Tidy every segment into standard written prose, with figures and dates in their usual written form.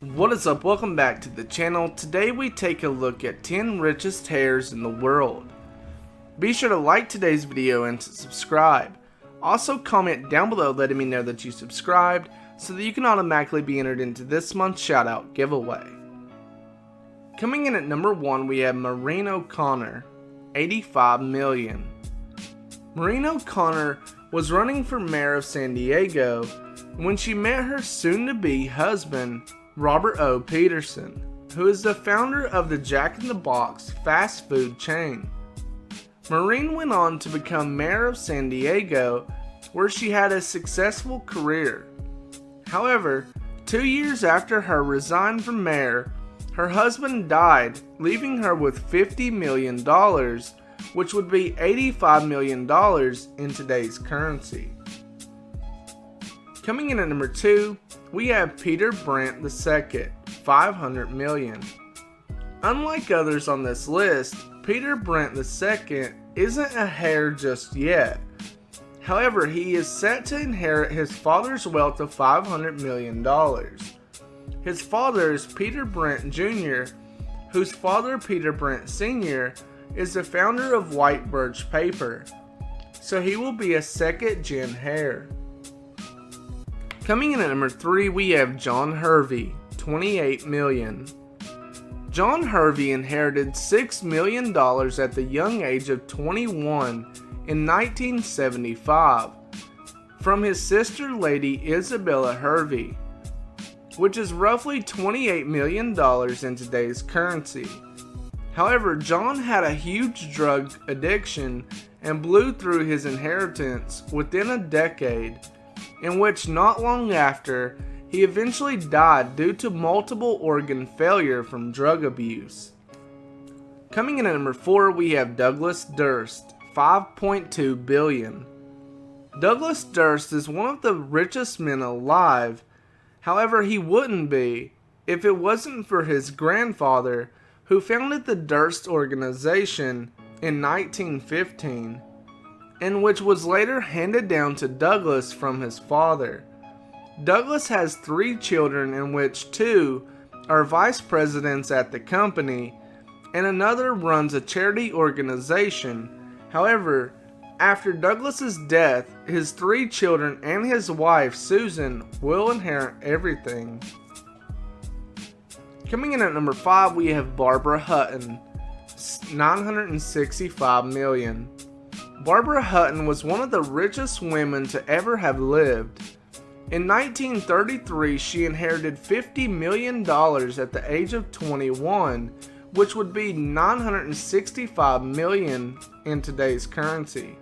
What is up? Welcome back to the channel. Today we take a look at 10 richest heirs in the world. Be sure to like today's video and to subscribe. Also comment down below letting me know that you subscribed so that you can automatically be entered into this month's shoutout giveaway. Coming in at number 1 we have Maureen O'Connor, 85 million. Maureen O'Connor was running for mayor of San Diego when she met her soon-to-be husband, Robert O. Peterson, who is the founder of the Jack in the Box fast food chain. Maureen went on to become mayor of San Diego, where she had a successful career. However, 2 years after her resign from mayor, her husband died, leaving her with $50 million, which would be $85 million in today's currency. Coming in at number 2, we have Peter Brant II, 500 million. Unlike others on this list, Peter Brant II isn't a heir just yet. However, he is set to inherit his father's wealth of $500 million. His father is Peter Brant Jr., whose father, Peter Brant Sr., is the founder of White Birch Paper, so he will be a second-gen heir. Coming in at number 3, we have John Hervey, 28 million. John Hervey inherited $6 million at the young age of 21 in 1975 from his sister Lady Isabella Hervey, which is roughly $28 million in today's currency. However, John had a huge drug addiction and blew through his inheritance within a decade, in which not long after, he eventually died due to multiple organ failure from drug abuse. Coming in at number 4, we have Douglas Durst, 5.2 billion. Douglas Durst is one of the richest men alive. However, he wouldn't be if it wasn't for his grandfather, who founded the Durst organization in 1915, and which was later handed down to Douglas from his father. Douglas has 3 children, in which 2 are vice presidents at the company, and another runs a charity organization. However, after Douglas's death, his 3 children and his wife Susan will inherit everything. Coming in at number 5, we have Barbara Hutton, 965 million. Barbara Hutton was one of the richest women to ever have lived. In 1933, she inherited $50 million at the age of 21, which would be $965 million in today's currency.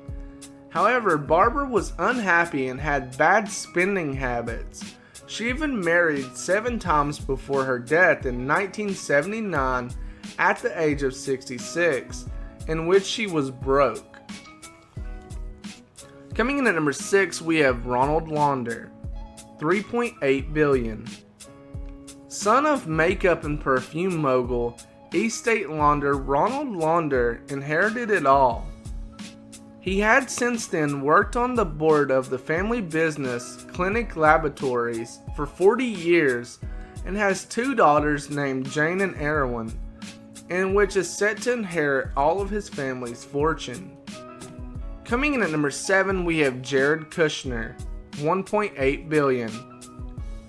However, Barbara was unhappy and had bad spending habits. She even married 7 times before her death in 1979 at the age of 66, in which she was broke. Coming in at number 6, we have Ronald Lauder, 3.8 billion. Son of makeup and perfume mogul Estate Lauder, Ronald Lauder inherited it all. He had since then worked on the board of the family business Clinic Laboratories for 40 years and has 2 daughters named Jane and Erwin, in which is set to inherit all of his family's fortune. Coming in at number 7, we have Jared Kushner, 1.8 billion.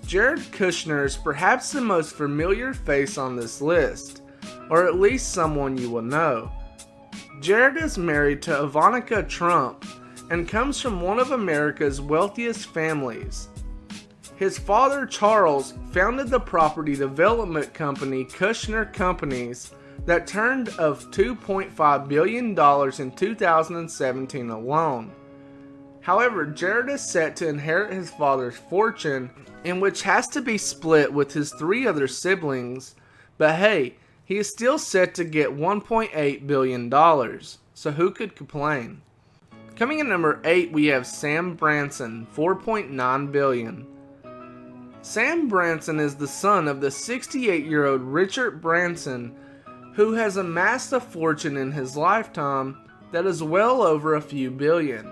Jared Kushner is perhaps the most familiar face on this list, or at least someone you will know. Jared is married to Ivanka Trump and comes from one of America's wealthiest families. His father, Charles, founded the property development company Kushner Companies that turned of $2.5 billion in 2017 alone. However, Jared is set to inherit his father's fortune, in which has to be split with his 3 other siblings, but hey, he is still set to get $1.8 billion, so who could complain? Coming in number 8, we have Sam Branson, 4.9 billion. Sam Branson is the son of the 68-year-old Richard Branson, who has amassed a fortune in his lifetime that is well over a few billion.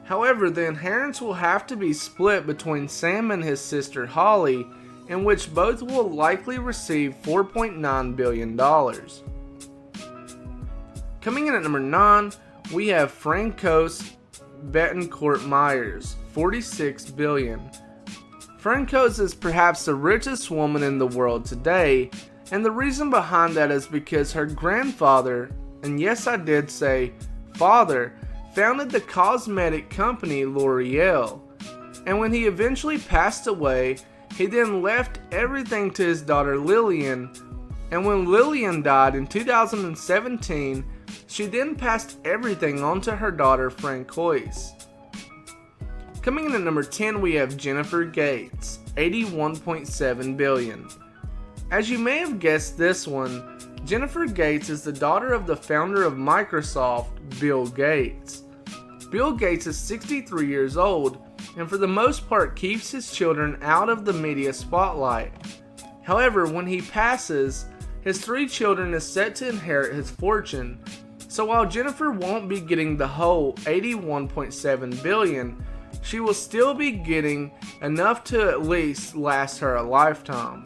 However, the inheritance will have to be split between Sam and his sister Holly, in which both will likely receive $4.9 billion. Coming in at number 9, we have Francoise Bettencourt Meyers, $46 billion. Francoise is perhaps the richest woman in the world today, and the reason behind that is because her grandfather, and yes I did say father, founded the cosmetic company L'Oreal, and when he eventually passed away, he then left everything to his daughter Lillian, and when Lillian died in 2017, she then passed everything on to her daughter Francoise. Coming in at number 10, we have Jennifer Gates, $81.7 billion. As you may have guessed this one, Jennifer Gates is the daughter of the founder of Microsoft, Bill Gates. Bill Gates is 63 years old, and for the most part keeps his children out of the media spotlight. However, when he passes, his 3 children is set to inherit his fortune. So while Jennifer won't be getting the whole $81.7 billion, she will still be getting enough to at least last her a lifetime.